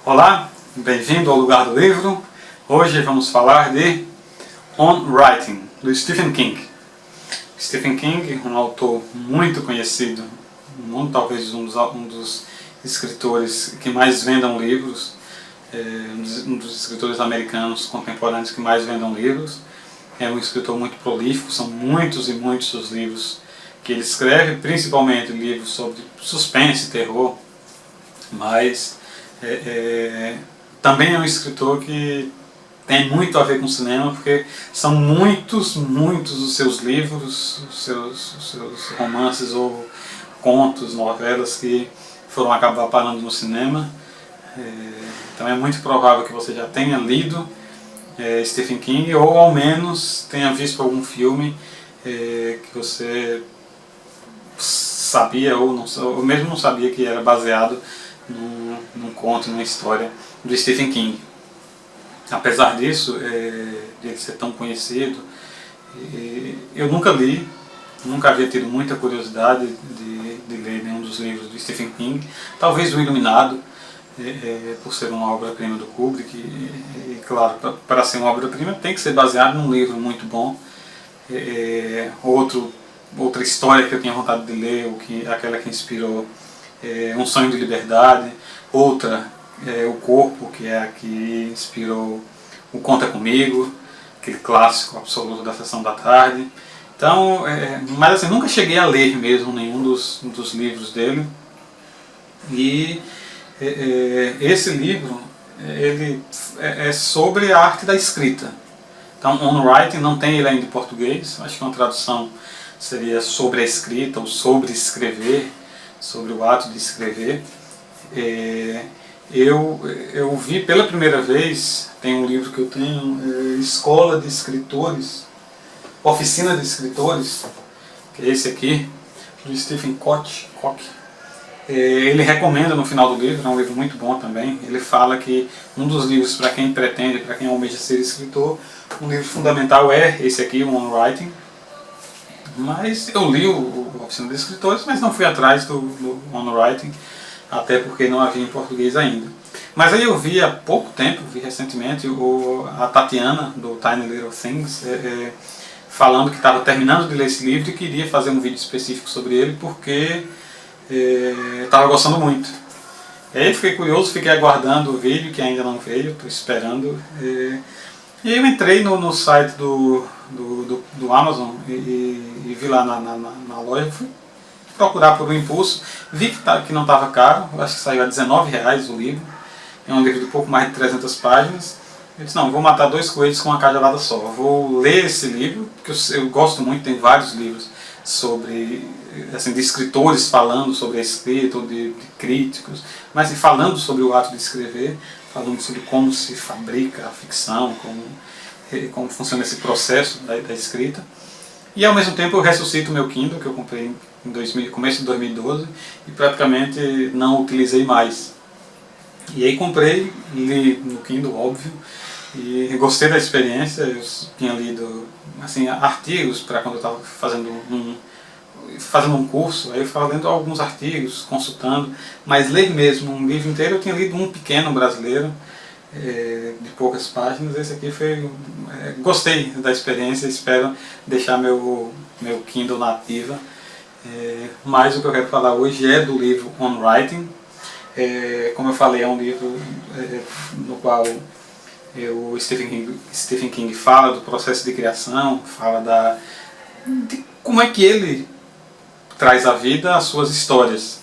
Olá, bem-vindo ao Lugar do Livro. Hoje vamos falar de On Writing, do Stephen King. Stephen King, um autor muito conhecido no mundo, talvez um dos escritores que mais vendam livros, um dos escritores americanos contemporâneos que mais vendam livros. É um escritor muito prolífico, são muitos e muitos os livros que ele escreve, principalmente livros sobre suspense, terror, mas também é um escritor que tem muito a ver com cinema, porque são muitos os seus livros, os seus romances ou contos, novelas que foram acabar parando no cinema. Então é muito provável que você já tenha lido Stephen King, ou ao menos tenha visto algum filme que você sabia ou mesmo não sabia que era baseado num conto, numa história do Stephen King. Apesar disso, de ele ser tão conhecido, eu nunca li, nunca havia tido muita curiosidade de ler nenhum dos livros do Stephen King. Talvez o Iluminado, por ser uma obra-prima do Kubrick, e claro, para ser uma obra-prima tem que ser baseado num livro muito bom. Outra história que eu tinha vontade de ler, aquela que inspirou Um Sonho de Liberdade. Outra, O Corpo, que é a que inspirou o Conta Comigo, aquele clássico absoluto da Sessão da Tarde. Então, mas assim, nunca cheguei a ler mesmo nenhum dos livros dele. E esse livro ele é sobre a arte da escrita. Então, On Writing não tem ele ainda em português, acho que uma tradução seria sobre a escrita ou sobre escrever, sobre o ato de escrever. Eu vi pela primeira vez, tem um livro que eu tenho, Escola de Escritores, Oficina de Escritores, que é esse aqui, do Stephen Koch. Ele recomenda no final do livro, é um livro muito bom também. Ele fala que um dos livros para quem pretende, para quem almeja ser escritor, um livro fundamental é esse aqui, o On Writing. Mas eu li o Oficina de Escritores, mas não fui atrás do On Writing, até porque não havia em português ainda. Mas aí eu vi há pouco tempo, vi recentemente, a Tatiana, do Tiny Little Things, falando que estava terminando de ler esse livro e queria fazer um vídeo específico sobre ele, porque estava gostando muito. E aí fiquei curioso, fiquei aguardando o vídeo, que ainda não veio, estou esperando. E aí eu entrei no site do Amazon e vi lá na loja, fui procurar por um impulso, vi que não estava caro, acho que saiu a R$19 o livro, é um livro de pouco mais de 300 páginas. Eu disse, não, vou matar dois coelhos com uma cajadada só, vou ler esse livro, porque eu gosto muito, tem vários livros sobre, assim, de escritores falando sobre a escrita, ou de críticos, mas assim, falando sobre o ato de escrever, falando sobre como se fabrica a ficção, como funciona esse processo da escrita. E ao mesmo tempo eu ressuscito o meu Kindle, que eu comprei em começo de 2012, e praticamente não utilizei mais. E aí comprei, li no Kindle, óbvio, e gostei da experiência. Eu tinha lido assim, artigos para quando eu estava fazendo um curso, aí eu ficava lendo alguns artigos, consultando, mas ler mesmo um livro inteiro eu tinha lido um pequeno brasileiro, de poucas páginas. Esse aqui foi, gostei da experiência, espero deixar meu Kindle na ativa. Mas o que eu quero falar hoje é do livro On Writing. Como eu falei, é um livro no qual o Stephen King fala do processo de criação, fala de como é que ele traz à vida as suas histórias.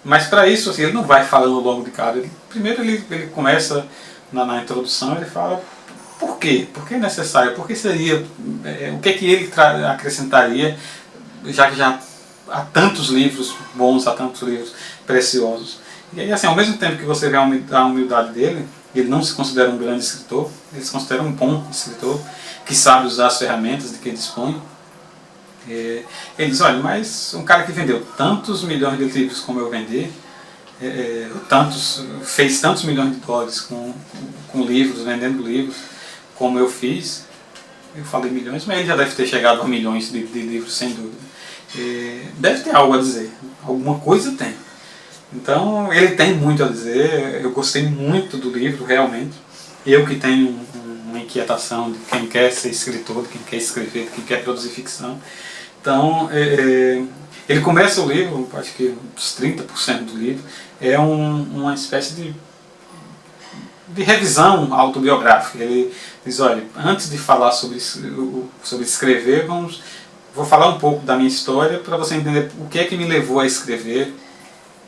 Mas para isso, assim, ele não vai falando logo de cara. Primeiro ele começa na introdução, ele fala por quê? Por que é necessário? Por que seria? O que é que ele acrescentaria, já que já há tantos livros bons, há tantos livros preciosos. E aí, assim, ao mesmo tempo que você vê a humildade dele, ele não se considera um grande escritor, ele se considera um bom escritor, que sabe usar as ferramentas de que dispõe. Ele diz, olha, mas um cara que vendeu tantos milhões de livros como eu vendi, fez tantos milhões de dólares com livros, vendendo livros, como eu fiz, eu falei milhões, mas ele já deve ter chegado a milhões de livros, sem dúvida. Deve ter algo a dizer, alguma coisa tem. Então ele tem muito a dizer, eu gostei muito do livro, realmente. Eu que tenho uma inquietação de quem quer ser escritor, de quem quer escrever, de quem quer produzir ficção. Então, ele começa o livro, acho que uns 30% do livro, é uma espécie de revisão autobiográfica. Ele diz, olha, antes de falar sobre escrever, vou falar um pouco da minha história para você entender o que é que me levou a escrever,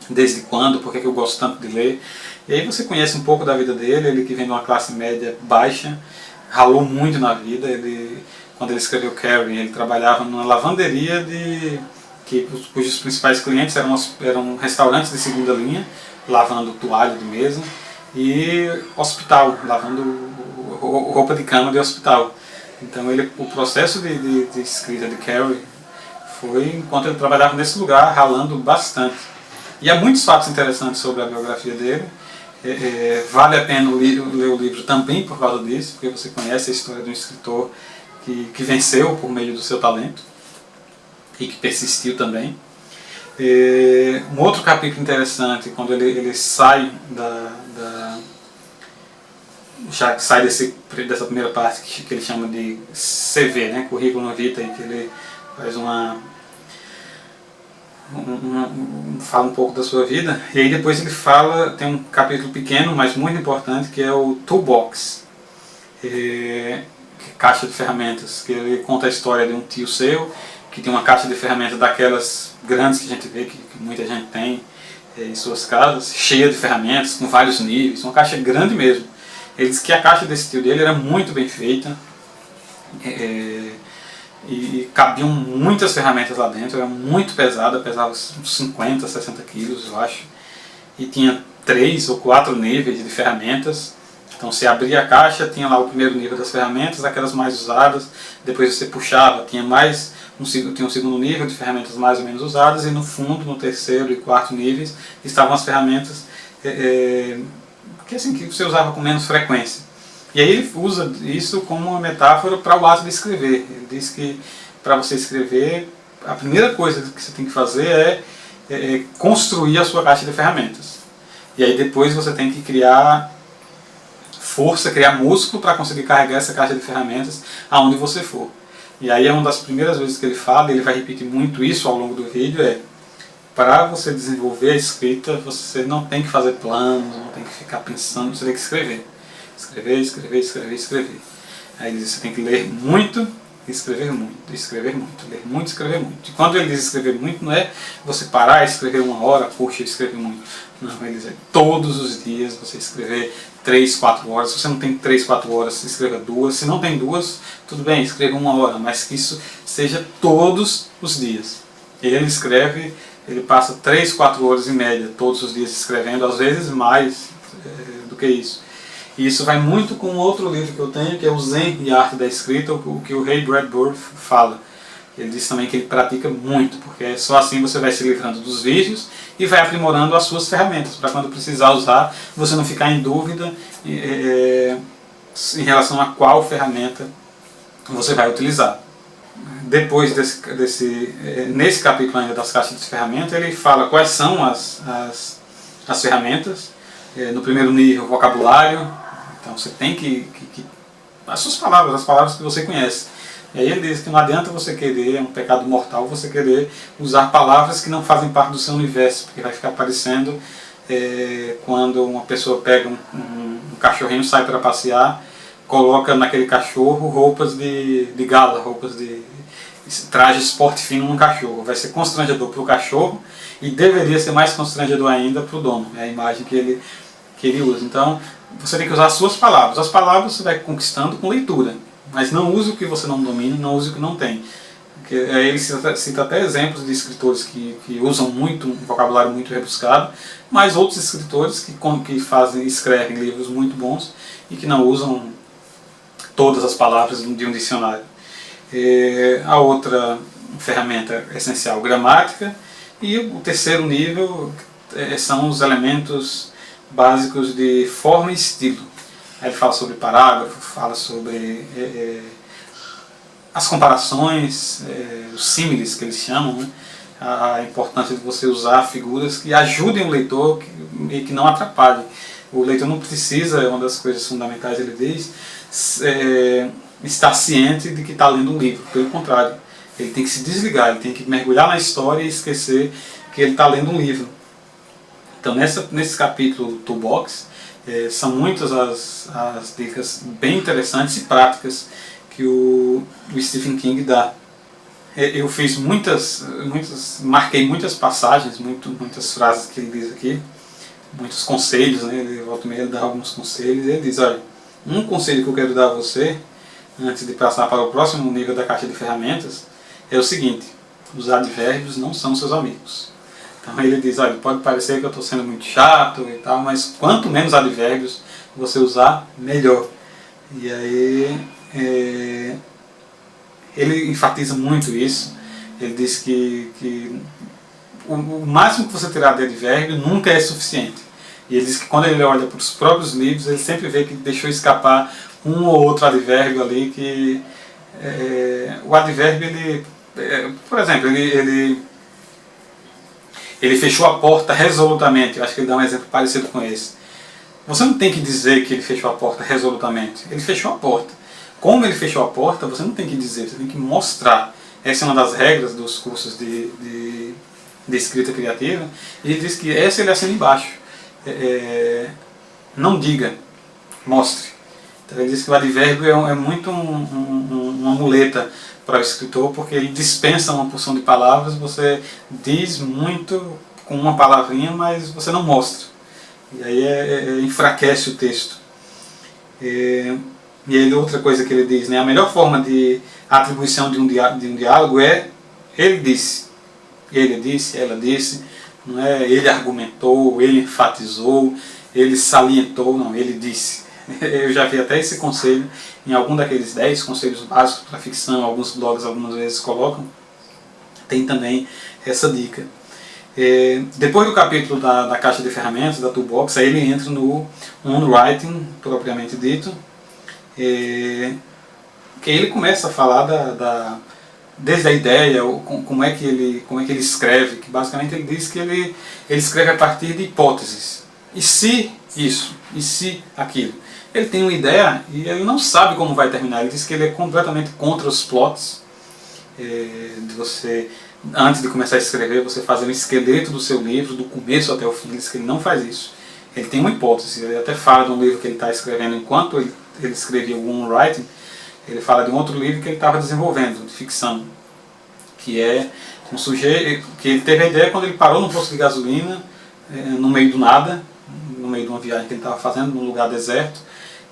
desde quando, por que eu gosto tanto de ler. E aí você conhece um pouco da vida dele, ele que vem de uma classe média baixa, ralou muito na vida. Quando ele escreveu Carrie, ele trabalhava numa lavanderia cujos principais clientes eram restaurantes de segunda linha, lavando toalha de mesa, e hospital, lavando roupa de cama de hospital. Então o processo de escrita de Carrie foi enquanto ele trabalhava nesse lugar, ralando bastante. E há muitos fatos interessantes sobre a biografia dele. Vale a pena ler o livro também por causa disso, porque você conhece a história de um escritor que venceu por meio do seu talento e que persistiu também. Um outro capítulo interessante, quando ele sai já sai dessa primeira parte que ele chama de CV, né, Currículo Vitae, em que ele faz fala um pouco da sua vida, e aí depois ele tem um capítulo pequeno, mas muito importante, que é o Toolbox, caixa de ferramentas, que ele conta a história de um tio seu, que tem uma caixa de ferramentas daquelas grandes que a gente vê, que muita gente tem em suas casas, cheia de ferramentas, com vários níveis, uma caixa grande mesmo. Ele diz que a caixa desse tio dele era muito bem feita, e cabiam muitas ferramentas lá dentro, era muito pesada, pesava uns 50, 60 quilos, eu acho, e tinha 3 ou 4 níveis de ferramentas. Então você abria a caixa, tinha lá o primeiro nível das ferramentas, aquelas mais usadas, depois você puxava, tinha um segundo nível de ferramentas mais ou menos usadas, e no fundo, no terceiro e quarto níveis, estavam as ferramentas que você usava com menos frequência. E aí ele usa isso como uma metáfora para o ato de escrever. Ele diz que para você escrever, a primeira coisa que você tem que fazer é construir a sua caixa de ferramentas. E aí depois você tem que criar força, criar músculo para conseguir carregar essa caixa de ferramentas aonde você for. E aí é uma das primeiras vezes que ele fala, ele vai repetir muito isso ao longo do vídeo, para você desenvolver a escrita, você não tem que fazer planos, não tem que ficar pensando, você tem que escrever. Escrever, escrever, escrever, escrever. Aí ele diz que você tem que ler muito e escrever muito, escrever muito, ler muito, escrever muito. E quando ele diz escrever muito, não é você parar e escrever 1 hora, puxa, escrever muito. Não, ele diz todos os dias você escrever 3, 4 horas. Se você não tem 3, 4 horas, escreva 2. Se não tem 2, tudo bem, escreva 1 hora, mas que isso seja todos os dias. Ele escreve, ele passa 3, 4 horas em média todos os dias escrevendo, às vezes mais do que isso. E isso vai muito com outro livro que eu tenho, que é o Zen e a Arte da Escrita, o que o Ray Bradbury fala. Ele diz também que ele pratica muito, porque só assim você vai se livrando dos vícios e vai aprimorando as suas ferramentas, para quando precisar usar, você não ficar em dúvida em relação a qual ferramenta você vai utilizar. Depois nesse capítulo ainda das caixas de ferramentas, ele fala quais são as ferramentas. No primeiro nível, vocabulário. Então você tem as suas palavras, as palavras que você conhece. E aí ele diz que não adianta você querer, é um pecado mortal, você querer usar palavras que não fazem parte do seu universo, porque vai ficar parecendo quando uma pessoa pega um cachorrinho, sai para passear, coloca naquele cachorro roupas de gala, roupas de traje esporte fino num cachorro. Vai ser constrangedor para o cachorro e deveria ser mais constrangedor ainda para o dono. É a imagem que ele usa. Então você tem que usar as suas palavras. As palavras você vai conquistando com leitura, mas não use o que você não domina, não use o que não tem. Porque ele cita até exemplos de escritores que usam muito um vocabulário muito rebuscado, mas outros escritores que escrevem livros muito bons e que não usam todas as palavras de um dicionário. A outra ferramenta essencial, gramática, e o terceiro nível são os elementos básicos de forma e estilo. Aí ele fala sobre parágrafo, fala sobre as comparações, os símiles que eles chamam, né? a importância de você usar figuras que ajudem o leitor e que não atrapalhem. O leitor não precisa, é uma das coisas fundamentais, ele diz, estar ciente de que está lendo um livro. Pelo contrário, ele tem que se desligar, ele tem que mergulhar na história e esquecer que ele está lendo um livro. Então nesse capítulo Toolbox, são muitas as dicas bem interessantes e práticas que o Stephen King dá. Eu fiz marquei muitas passagens, muitas frases que ele diz aqui, muitos conselhos, né? Ele volta e meia, ele dá alguns conselhos, e ele diz, olha, um conselho que eu quero dar a você, antes de passar para o próximo nível da caixa de ferramentas, é o seguinte: os advérbios não são seus amigos. Então ele diz, olha, pode parecer que eu estou sendo muito chato e tal, mas quanto menos advérbios você usar, melhor. E aí ele enfatiza muito isso. Ele diz que o máximo que você terá de advérbio nunca é suficiente. E ele diz que quando ele olha para os próprios livros, ele sempre vê que deixou escapar um ou outro advérbio ali, que o advérbio, por exemplo, ele fechou a porta resolutamente. Eu acho que ele dá um exemplo parecido com esse. Você não tem que dizer que ele fechou a porta resolutamente. Ele fechou a porta. Como ele fechou a porta, você não tem que dizer, você tem que mostrar. Essa é uma das regras dos cursos de escrita criativa. E ele diz que essa ele assina embaixo. Não diga, mostre. Então ele diz que o advérbio é muito uma muleta para o escritor, porque ele dispensa uma porção de palavras, você diz muito com uma palavrinha, mas você não mostra. E aí enfraquece o texto. E aí outra coisa que ele diz, né, a melhor forma de atribuição de um diálogo é ele disse, ela disse, não é ele argumentou, ele enfatizou, ele salientou, não, ele disse. Eu já vi até esse conselho em algum daqueles 10 conselhos básicos para ficção, alguns blogs algumas vezes colocam, tem também essa dica. Depois do capítulo da caixa de ferramentas, da toolbox, aí ele entra no on-writing, propriamente dito, que ele começa a falar desde a ideia, como é que ele escreve, que basicamente ele diz que ele escreve a partir de hipóteses. E se isso? E se aquilo? Ele tem uma ideia e ele não sabe como vai terminar. Ele diz que ele é completamente contra os plots, de você, antes de começar a escrever, você fazer um esqueleto do seu livro, do começo até o fim. Ele diz que ele não faz isso. Ele tem uma hipótese. Ele até fala de um livro que ele está escrevendo enquanto ele escrevia o on writing. Ele fala de um outro livro que ele estava desenvolvendo, de ficção, que é um sujeito que ele teve a ideia quando ele parou num posto de gasolina, no meio do nada, no meio de uma viagem que ele estava fazendo, num lugar deserto,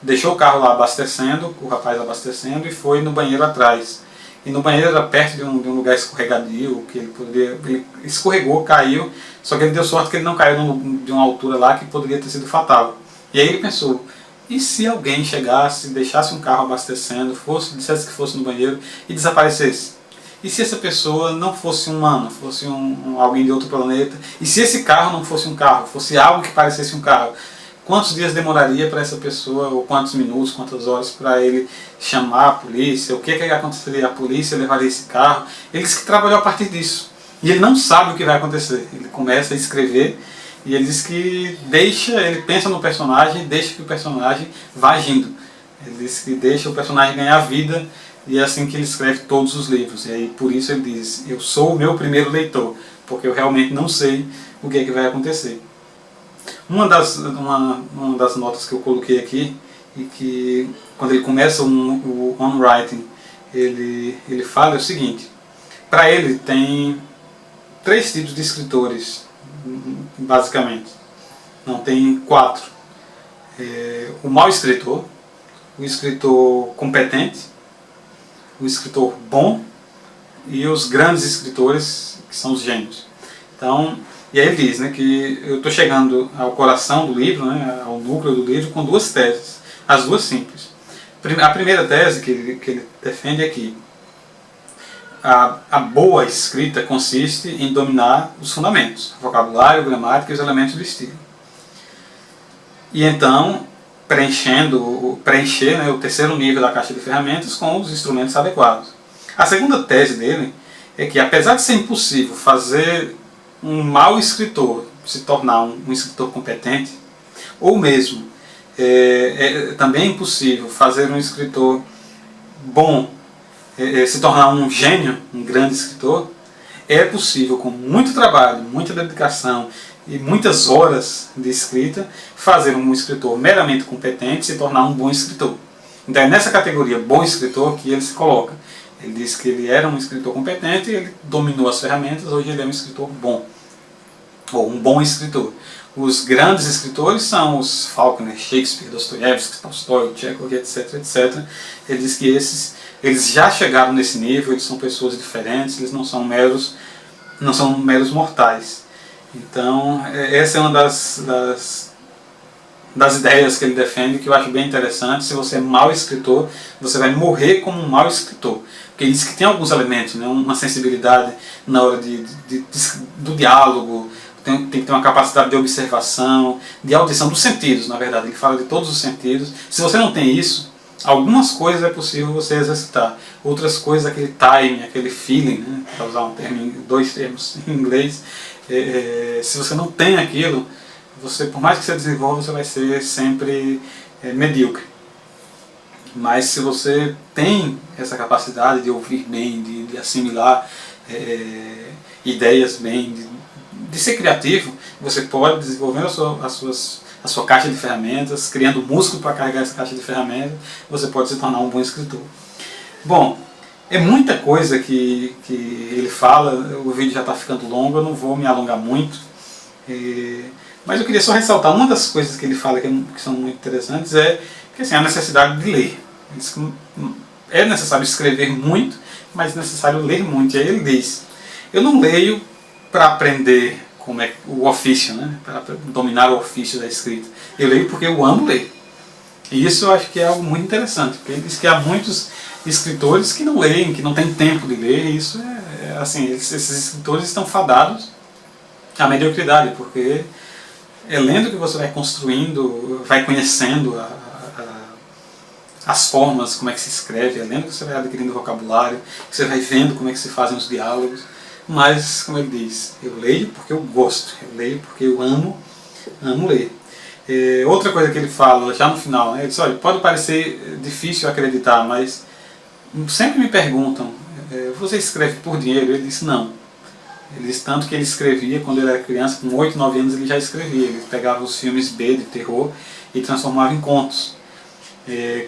deixou o carro lá abastecendo, o rapaz abastecendo, e foi no banheiro atrás. E no banheiro era perto de um lugar escorregadio, que ele escorregou, caiu, só que ele deu sorte que ele não caiu de uma altura lá que poderia ter sido fatal. E aí ele pensou, e se alguém chegasse, deixasse um carro abastecendo, dissesse que fosse no banheiro e desaparecesse? E se essa pessoa não fosse um humano, fosse alguém de outro planeta? E se esse carro não fosse um carro, fosse algo que parecesse um carro? Quantos dias demoraria para essa pessoa, ou quantos minutos, quantas horas para ele chamar a polícia? O que aconteceria? A polícia levaria esse carro? Ele disse que trabalhou a partir disso. E ele não sabe o que vai acontecer. Ele começa a escrever e ele diz que ele pensa no personagem e deixa que o personagem vá agindo. Ele diz que deixa o personagem ganhar vida, e é assim que ele escreve todos os livros. E aí por isso ele diz, eu sou o meu primeiro leitor, porque eu realmente não sei o que vai acontecer. Uma das notas que eu coloquei aqui, e que quando ele começa o on-writing, ele fala o seguinte: para ele tem 3 tipos de escritores, basicamente. Não, tem 4. O mau escritor, o escritor competente, o escritor bom e os grandes escritores, que são os gênios. Então, e aí ele diz, né, que eu estou chegando ao coração do livro, né, ao núcleo do livro, com 2 teses, as 2 simples. A primeira tese que ele defende é que a boa escrita consiste em dominar os fundamentos, vocabulário, gramática e os elementos do estilo. E então, preencher, né, o terceiro nível da caixa de ferramentas com os instrumentos adequados. A segunda tese dele é que, apesar de ser impossível fazer um mau escritor se tornar um escritor competente, ou mesmo também é impossível fazer um escritor bom se tornar um gênio, um grande escritor, é possível, com muito trabalho, muita dedicação e muitas horas de escrita, fazer um escritor meramente competente se tornar um bom escritor. Então é nessa categoria bom escritor que ele se coloca. Ele disse que ele era um escritor competente, ele dominou as ferramentas, hoje ele é um escritor bom, ou um bom escritor. Os grandes escritores são os Faulkner, Shakespeare, Dostoiévski, Tolstói, Chekhov, etc, etc. Ele diz que eles já chegaram nesse nível, eles são pessoas diferentes, eles não são meros mortais. Então, essa é uma das ideias que ele defende, que eu acho bem interessante. Se você é mau escritor, você vai morrer como um mau escritor. Porque ele diz que tem alguns elementos, né? Uma sensibilidade na hora do diálogo, tem que ter uma capacidade de observação, de audição, dos sentidos, na verdade. Ele fala de todos os sentidos. Se você não tem isso, algumas coisas é possível você exercitar. Outras coisas, aquele timing, aquele feeling, né? Para usar dois termos em inglês, se você não tem aquilo, você, por mais que você desenvolva, você vai ser sempre medíocre. Mas se você tem essa capacidade de ouvir bem, de assimilar ideias bem, de ser criativo, você pode desenvolver a sua caixa de ferramentas, criando músculo para carregar essa caixa de ferramentas, você pode se tornar um bom escritor. Bom, é muita coisa que ele fala, o vídeo já está ficando longo, eu não vou me alongar muito, mas eu queria só ressaltar uma das coisas que ele fala que são muito interessantes, é que, assim, a necessidade de ler. Ele diz que é necessário escrever muito, mas é necessário ler muito. E aí ele diz, eu não leio para aprender como é o ofício, né? Para dominar o ofício da escrita. Eu leio porque eu amo ler. E isso eu acho que é algo muito interessante, porque ele diz que há muitos escritores que não leem, que não têm tempo de ler, e isso assim, esses escritores estão fadados à mediocridade, porque é lendo que você vai construindo, vai conhecendo as formas, como é que se escreve, é lendo que você vai adquirindo vocabulário, que você vai vendo como é que se fazem os diálogos. Mas, como ele diz, eu leio porque eu gosto, eu leio porque eu amo ler. Outra coisa que ele fala já no final, né, ele diz, olha, pode parecer difícil acreditar, mas sempre me perguntam, você escreve por dinheiro? Ele disse, não. Ele disse tanto que ele escrevia, quando ele era criança, com 8, 9 anos ele já escrevia. Ele pegava os filmes B de terror e transformava em contos.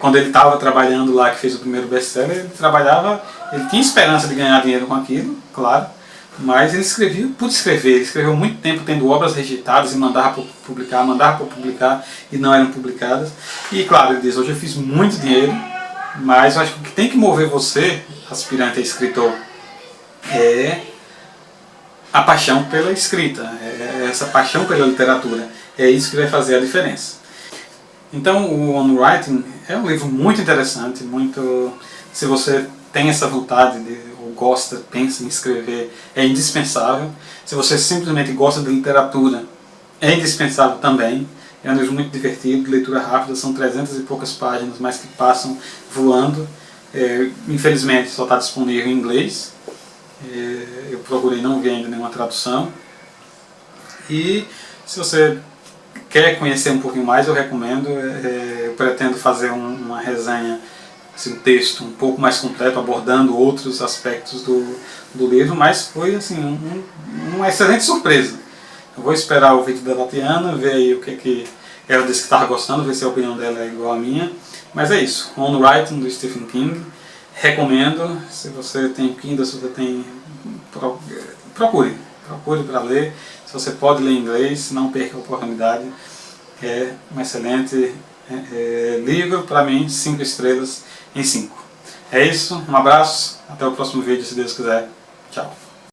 Quando ele estava trabalhando lá, que fez o primeiro best-seller, ele tinha esperança de ganhar dinheiro com aquilo, claro, mas ele escrevia por escrever. Ele escreveu muito tempo tendo obras rejeitadas e mandava para publicar e não eram publicadas. E claro, ele diz, hoje eu fiz muito dinheiro, mas eu acho que o que tem que mover você, aspirante a escritor, é a paixão pela escrita, essa paixão pela literatura. É isso que vai fazer a diferença. Então, o On Writing é um livro muito interessante, se você tem essa vontade, ou gosta, pensa em escrever, é indispensável. Se você simplesmente gosta de literatura, é indispensável também. É um livro muito divertido, de leitura rápida, são 300 e poucas páginas, mas que passam voando. Infelizmente só está disponível em inglês. Eu procurei, não vi ainda nenhuma tradução. E se você quer conhecer um pouquinho mais, eu recomendo. Eu pretendo fazer uma resenha, assim, um texto um pouco mais completo, abordando outros aspectos do livro, mas foi assim, uma excelente surpresa. Eu vou esperar o vídeo da Tatiana, ver aí o que ela disse que estava gostando, ver se a opinião dela é igual à minha. Mas é isso, On Writing, do Stephen King. Recomendo. Se você tem Kindle, se você tem, procure para ler. Se você pode ler em inglês, não perca a oportunidade. É um excelente livro, para mim, 5 estrelas em 5. É isso, um abraço, até o próximo vídeo, se Deus quiser. Tchau.